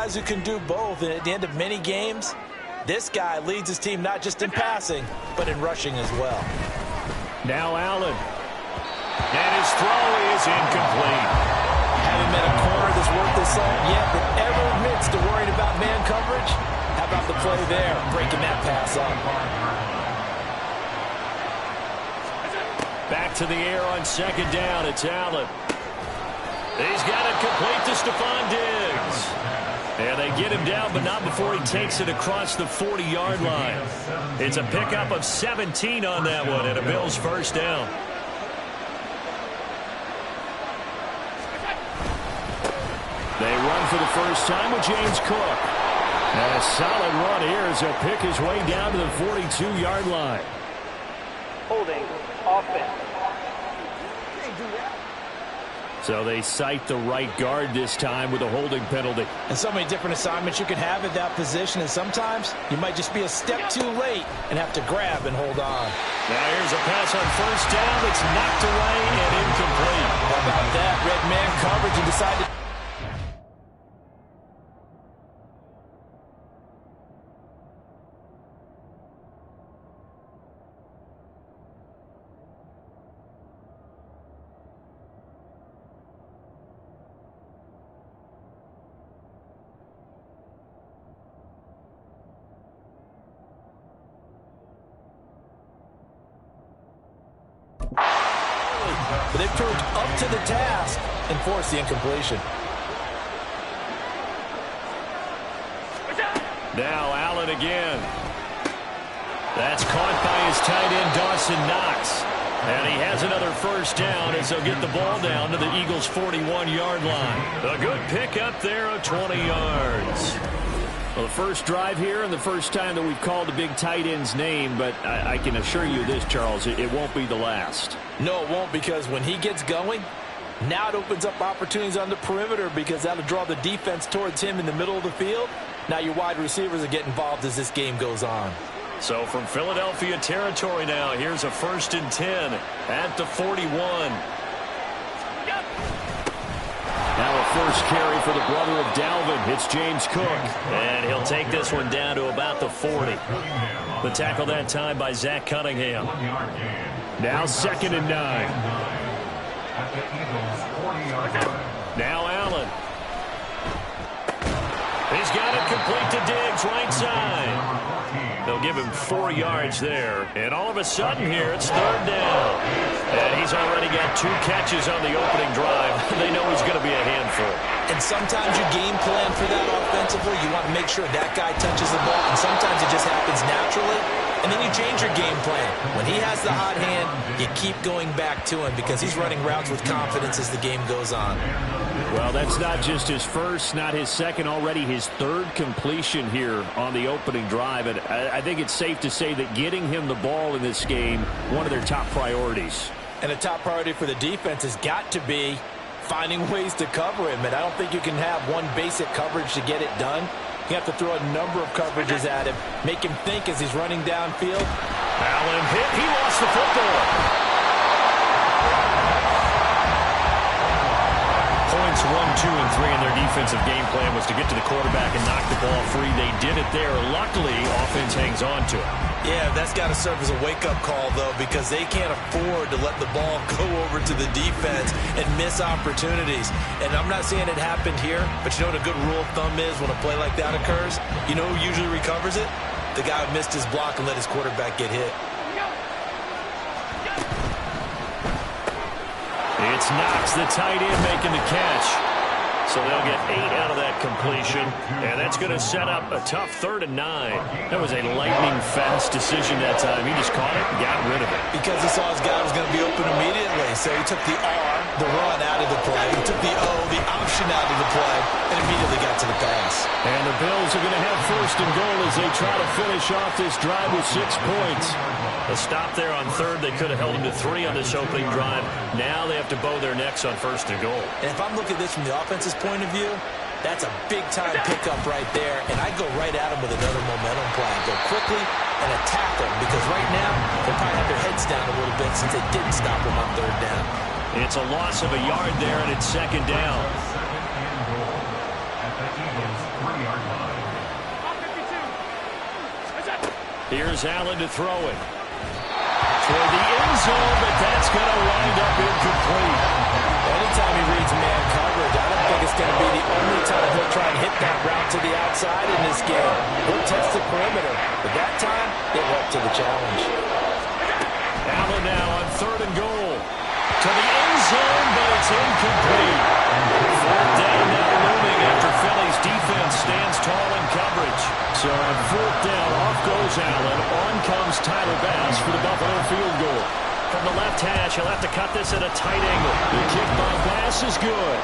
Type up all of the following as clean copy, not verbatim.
guys who can do both, and at the end of many games, this guy leads his team not just in passing, but in rushing as well. Now Allen. And his throw is incomplete. Haven't met a corner that's worth the salt yet that ever admits to worrying about man coverage. How about the play there, breaking that pass up? Back to the air on second down. It's Allen. He's got it complete to Stephon Diggs. And they get him down, but not before he takes it across the 40-yard line. It's a pickup of 17 on that one, and a Bills first down. They run for the first time with James Cook. And a solid run here as he'll pick his way down to the 42-yard line. Holding offense. So they cite the right guard this time with a holding penalty. And so many different assignments you can have at that position, and sometimes you might just be a step too late and have to grab and hold on. Now here's a pass on first down. It's knocked away and incomplete. How about that? Red man coverage and decided. But they've proved up to the task and forced the incompletion. Now Allen again. That's caught by his tight end, Dawson Knox. And he has another first down as they'll get the ball down to the Eagles' 41-yard line. A good pickup there of 20 yards. Well, the first drive here and the first time that we've called the big tight end's name, but I can assure you this, Charles, it won't be the last. No, it won't, because when he gets going, now it opens up opportunities on the perimeter because that'll draw the defense towards him in the middle of the field. Now your wide receivers will get involved as this game goes on. So from Philadelphia territory now, here's a 1st and 10 at the 41. Now a first carry for the brother of Dalvin. It's James Cook. And he'll take this one down to about the 40. The tackle that time by Zach Cunningham. Now 2nd and 9. Now Allen. He's got it complete to Diggs, right side. They'll give him 4 yards there. And all of a sudden here, it's 3rd down. And he's already got 2 catches on the opening drive. They know he's going to be a handful. And sometimes you game plan for that offensively. You want to make sure that guy touches the ball. And sometimes it just happens naturally. And then you change your game plan. When he has the hot hand, you keep going back to him because he's running routes with confidence as the game goes on. Well, that's not just his first, not his second, already his 3rd completion here on the opening drive. And I think it's safe to say that getting him the ball in this game, one of their top priorities. And a top priority for the defense has got to be finding ways to cover him. And I don't think you can have one basic coverage to get it done. You have to throw a number of coverages at him, make him think as he's running downfield. Allen hit. He lost the football. Points 1, 2, and 3 in their defensive game plan was to get to the quarterback and knock the ball free. They did it there. Luckily, offense hangs on to it. Yeah, that's got to serve as a wake-up call, though, because they can't afford to let the ball go over to the defense and miss opportunities. And I'm not saying it happened here, but you know what a good rule of thumb is when a play like that occurs? You know who usually recovers it? The guy who missed his block and let his quarterback get hit. It's Knox, the tight end, making the catch. So they'll get 8 out of that completion, and that's going to set up a tough 3rd and 9. That was a lightning-fast decision that time. He just caught it and got rid of it. Because he saw his guy was going to be open immediately, so he took the R, the run, out of the play. He took the O, the option, out of the play, and immediately got to the pass. And the Bills are going to have 1st and goal as they try to finish off this drive with 6 points. A stop there on 3rd. They could have held him to 3 on this opening drive. Now they have to bow their necks on 1st and goal. And if I'm looking at this from the offense's point of view, that's a big-time pickup right there. And I go right at him with another momentum play. Go quickly and attack them because right now they'll probably have their heads down a little bit since they didn't stop him on 3rd down. It's a loss of a yard there, and it's 2nd down. Here's Allen to throw it. Toward the end zone, but that's going to wind up incomplete. Anytime he reads man coverage, I don't think it's going to be the only time he'll try and hit that route to the outside in this game. He'll test the perimeter, but that time, he'll up to the challenge. Allen now on 3rd and goal. To the end zone, but it's incomplete. 4th down now looming after Philly's defense stands tall in coverage. So on 4th down, off goes Allen. On comes Tyler Bass for the Buffalo field goal. From the left hash, he'll have to cut this at a tight angle. The kick by Bass is good.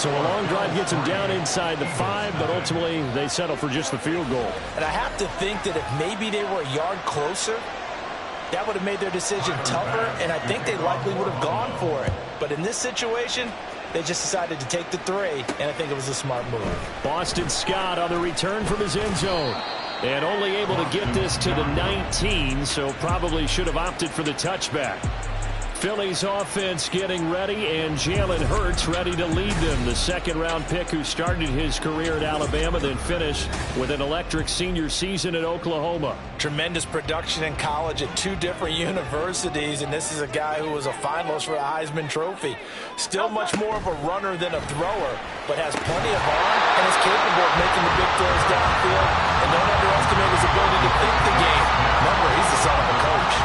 So a long drive gets him down inside the 5, but ultimately they settle for just the field goal. And I have to think that if maybe they were a yard closer, that would have made their decision tougher, and I think they likely would have gone for it. But in this situation, they just decided to take the 3, and I think it was a smart move. Boston Scott on the return from his end zone. And only able to get this to the 19, so probably should have opted for the touchback. Philly's offense getting ready, and Jalen Hurts ready to lead them. The 2nd-round pick who started his career at Alabama, then finished with an electric senior season at Oklahoma. Tremendous production in college at 2 different universities, and this is a guy who was a finalist for the Heisman Trophy. Still much more of a runner than a thrower, but has plenty of arm and is capable of making the big throws downfield. And don't underestimate his ability to think the game. Remember, he's the son of a coach.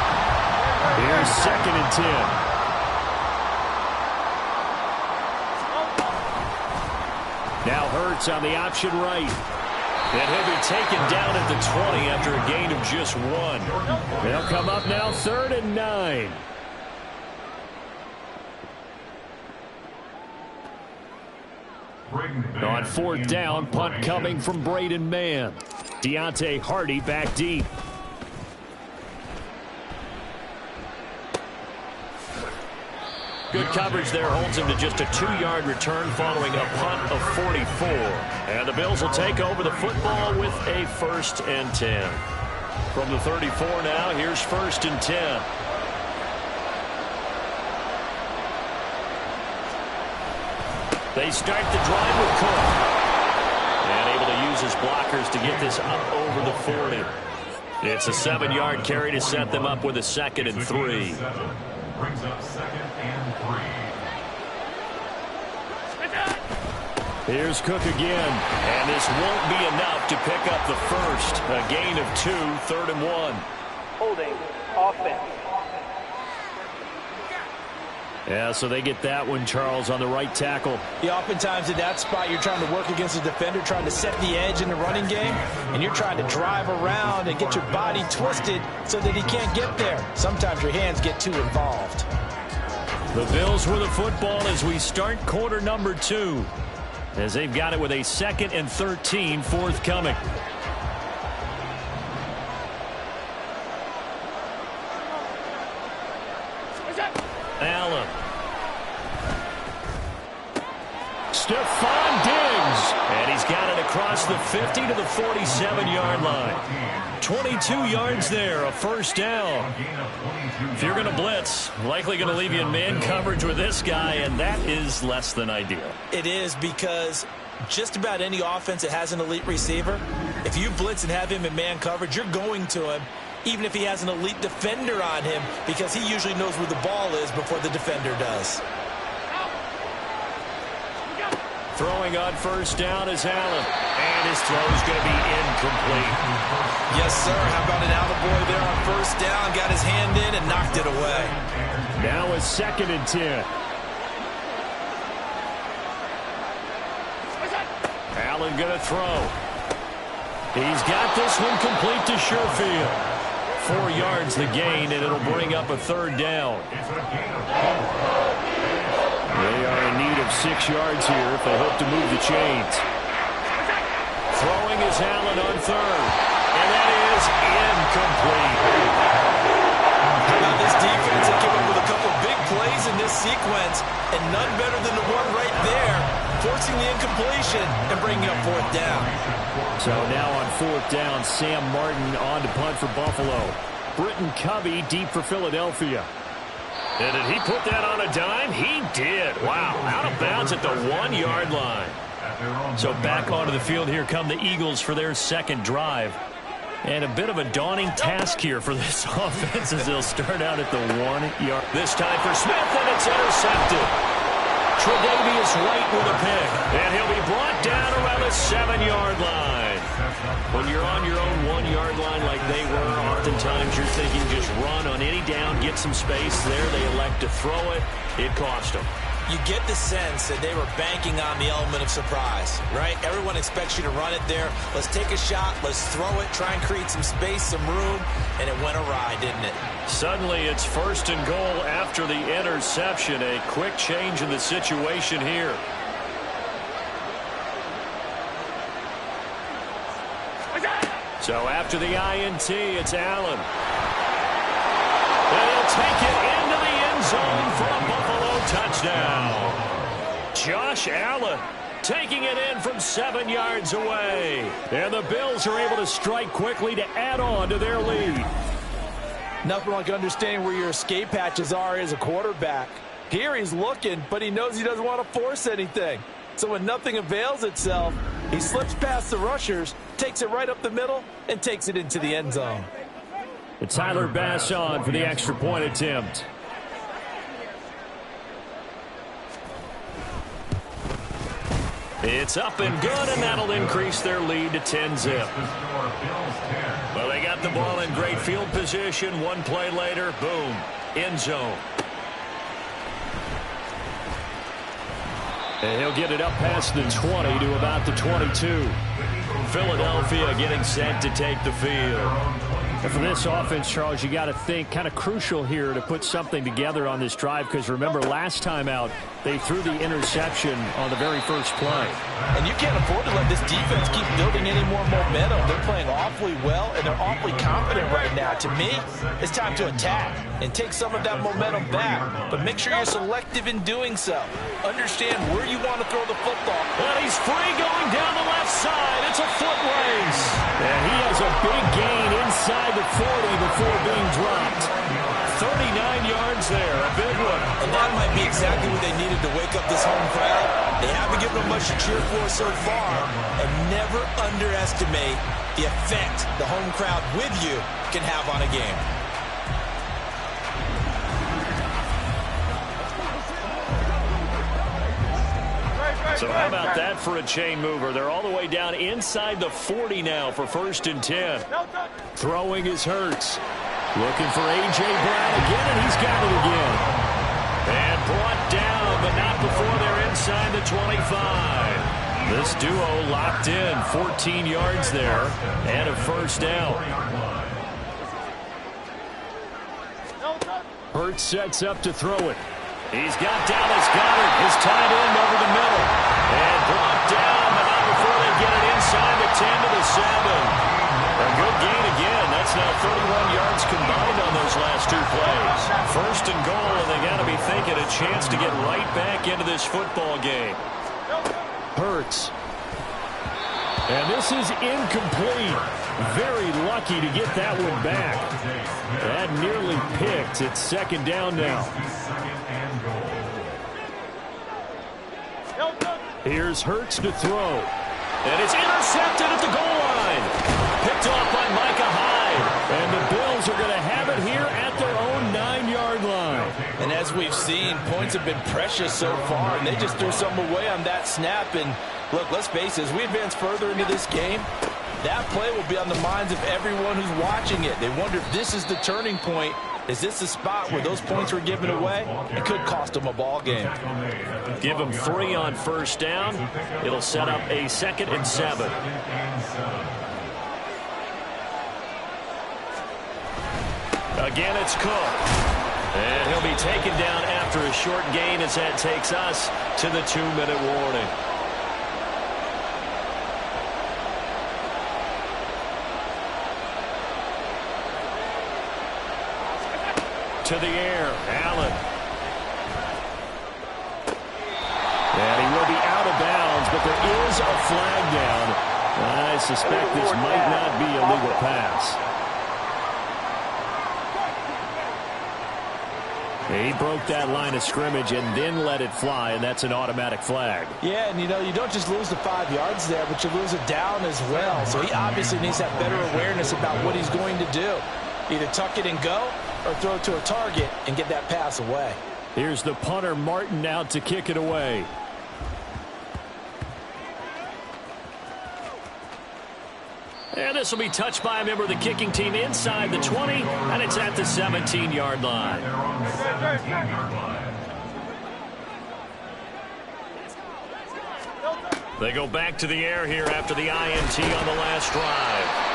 Here's 2nd and 10. Now Hurts on the option right. And he'll be taken down at the 20 after a gain of just 1. They'll come up now 3rd and 9. On 4th down, punt coming from Braden Mann. Deontay Hardy back deep. Good coverage there holds him to just a 2-yard return following a punt of 44. And the Bills will take over the football with a 1st and 10. From the 34 now, here's 1st and 10. They start the drive with Cook. And able to use his blockers to get this up over the 40. It's a 7-yard carry to set them up with a 2nd and 3. Brings up 2nd and 3. Here's Cook again. And this won't be enough to pick up the 1st. A gain of 2, 3rd and 1. Holding offense. Yeah, so they get that one, Charles, on the right tackle. Yeah, oftentimes in that spot, you're trying to work against a defender, trying to set the edge in the running game, and you're trying to drive around and get your body twisted so that he can't get there. Sometimes your hands get too involved. The Bills with the football as we start quarter number 2, as they've got it with a 2nd and 13 forthcoming. Allen. Stephon Diggs. And he's got it across the 50 to the 47-yard line. 22 yards there, a 1st down. If you're going to blitz, likely going to leave you in man coverage with this guy, and that is less than ideal. It is, because just about any offense that has an elite receiver, if you blitz and have him in man coverage, you're going to him, even if he has an elite defender on him, because he usually knows where the ball is before the defender does. Throwing on 1st down is Allen. And his throw is going to be incomplete. Yes, sir. How about an attaboy there on 1st down? Got his hand in and knocked it away. Now a 2nd and 10. Allen going to throw. He's got this one complete to Sherfield. 4 yards the gain, and it'll bring up a 3rd down. They are in need of 6 yards here if they hope to move the chains. Throwing is Allen on 3rd. And that is incomplete. How about this defense? They came up with a couple of big plays in this sequence, and none better than the one right there, forcing the incompletion and bringing up 4th down. So now on 4th down, Sam Martin on to punt for Buffalo. Britton Covey deep for Philadelphia. And did he put that on a dime? He did. Wow, out of bounds at the 1-yard line. So back onto the field, here come the Eagles for their 2nd drive. And a bit of a daunting task here for this offense as they'll start out at the 1 yard. This time for Smith, and it's intercepted. Tre'Davious White with a pick, and he'll be brought down around the 7-yard line. When you're on your own 1 yard line like they were, oftentimes you're thinking just run on any down, get some space. There they elect to throw it. It cost them. You get the sense that they were banking on the element of surprise, right? Everyone expects you to run it there. Let's take a shot. Let's throw it. Try and create some space, some room. And it went awry, didn't it? Suddenly it's 1st and goal after the interception. A quick change in the situation here. So after the INT, it's Allen. And he'll take it into the end zone for a Buffalo touchdown. Josh Allen taking it in from 7 yards away. And the Bills are able to strike quickly to add on to their lead. Nothing like understanding where your escape hatches are as a quarterback. Here he's looking, but he knows he doesn't want to force anything. So when nothing avails itself, he slips past the rushers, takes it right up the middle, and takes it into the end zone. Tyler Bass on for the extra point attempt. It's up and good, and that'll increase their lead to 10-zip. Well, they got the ball in great field position. One play later, boom, end zone. And he'll get it up past the 20 to about the 22. Philadelphia getting set to take the field. And for this offense, Charles, you got to think kind of crucial here to put something together on this drive, because remember last time out they threw the interception on the very first play. And you can't afford to let this defense keep building any more momentum. They're playing awfully well, and they're awfully confident right now. To me, it's time to attack and take some of that momentum back. But make sure you're selective in doing so. Understand where you want to throw the football. Well, he's free going down the left side. It's a foot race. And he has a big gain inside the 40 before being dropped. 39 yards there, a big one. And that might be exactly what they needed to wake up this home crowd. They haven't given them much to cheer for so far. And never underestimate the effect the home crowd with you can have on a game. So how about that for a chain mover? They're all the way down inside the 40 now for 1st and 10. Throwing is Hurts. Looking for A.J. Brown again, and he's got it again. And brought down, but not before they're inside the 25. This duo locked in, 14 yards there, and a 1st down. Hurts sets up to throw it. He's got Dallas Goedert, his tight end over the middle. And brought down, but not before they get it inside the 10 to the 7. A good gain again. That's now 31 yards combined on those last 2 plays. 1st and goal, and they got to be thinking a chance to get right back into this football game. Hurts. And this is incomplete. Very lucky to get that one back. That nearly picked. It's 2nd down now. Here's Hurts to throw. And it's intercepted at the goal line. Picked off by Micah Hyde. And the Bills are going to have it here at their own 9-yard line. And as we've seen, points have been precious so far, and they just threw some away on that snap. And look, let's face it, as we advance further into this game, that play will be on the minds of everyone who's watching it. They wonder if this is the turning point. Is this the spot where those points were given away? It could cost them a ball game. Give them 3 on 1st down. It'll set up a 2nd and 7. Again, it's Cook. And he'll be taken down after a short gain as that takes us to the 2-minute warning. To the air, Allen. And he will be out of bounds, but there is a flag down. I suspect this might not be a legal pass. He broke that line of scrimmage and then let it fly, and that's an automatic flag. Yeah, and you don't just lose the 5 yards there, but you lose it down as well. So he obviously needs to have better awareness about what he's going to do. Either tuck it and go or throw it to a target and get that pass away. Here's the punter, Martin, out to kick it away. And this will be touched by a member of the kicking team inside the 20, and it's at the 17-yard line. They go back to the air here after the INT on the last drive.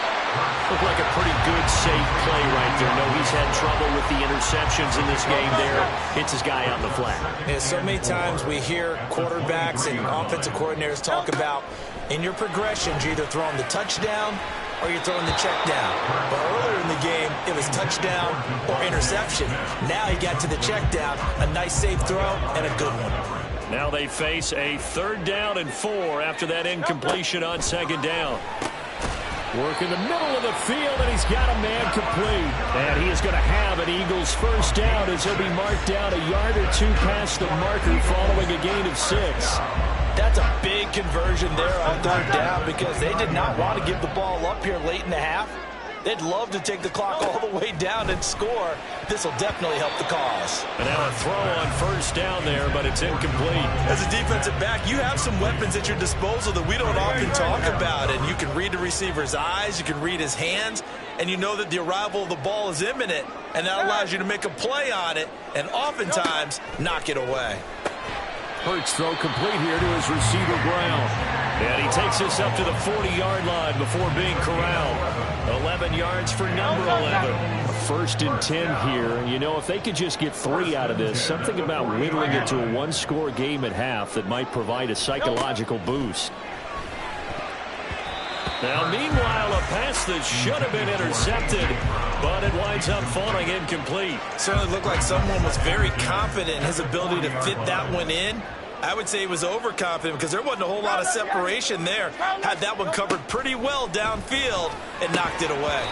Looked like a pretty good, safe play right there. No, he's had trouble with the interceptions in this game there. Hits his guy out in the flat. Yeah, so many times we hear quarterbacks and offensive coordinators talk about in your progressions, you're either throwing the touchdown or you're throwing the check down. But earlier in the game, it was touchdown or interception. Now he got to the check down, a nice safe throw, and a good one. Now they face a 3rd down and 4 after that incompletion on 2nd down. Work in the middle of the field, and he's got a man complete. And he is going to have an Eagles 1st down as he'll be marked down a yard or 2 past the marker following a gain of 6. That's a big conversion there on 3rd down because they did not want to give the ball up here late in the half. They'd love to take the clock all the way down and score. This will definitely help the cause. And now a throw on 1st down there, but it's incomplete. As a defensive back, you have some weapons at your disposal that we don't often talk about. And you can read the receiver's eyes, you can read his hands, and you know that the arrival of the ball is imminent. And that allows you to make a play on it and oftentimes knock it away. Hurts throw complete here to his receiver, Brown. And he takes this up to the 40-yard line before being corralled. 11 yards for number 11. 1st and 10 here. And, you know, if they could just get 3 out of this, something about whittling it to a 1-score game at half that might provide a psychological boost. Now, meanwhile, a pass that should have been intercepted, but it winds up falling incomplete. Certainly looked like someone was very confident in his ability to fit that one in. I would say he was overconfident because there wasn't a whole lot of separation there. Had that one covered pretty well downfield and knocked it away.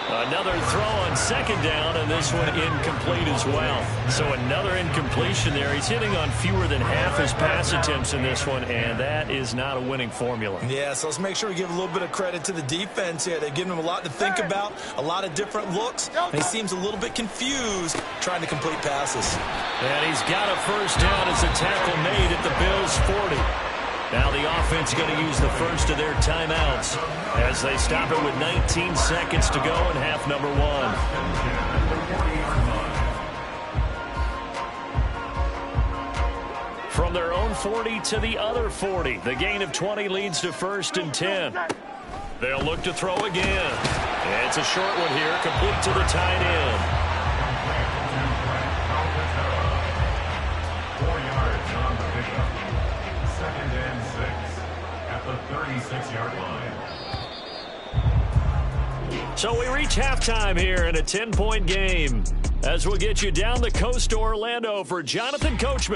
Another throw on 2nd down, and this one incomplete as well. So another incompletion there. He's hitting on fewer than half his pass attempts in this one, and that is not a winning formula. Yeah, so let's make sure we give a little bit of credit to the defense here. They've given him a lot to think about, a lot of different looks, and he seems a little bit confused trying to complete passes. And he's got a 1st down as a tackle made at the Bills' 40. Now the offense going to use the first of their timeouts as they stop it with 19 seconds to go in half number 1. From their own 40 to the other 40. The gain of 20 leads to 1st and 10. They'll look to throw again. It's a short one here, complete to the tight end. 4 yards on the pickup. 2nd and 6 at the 36-yard line. So we reach halftime here in a 10-point game as we'll get you down the coast to Orlando for Jonathan Coachman.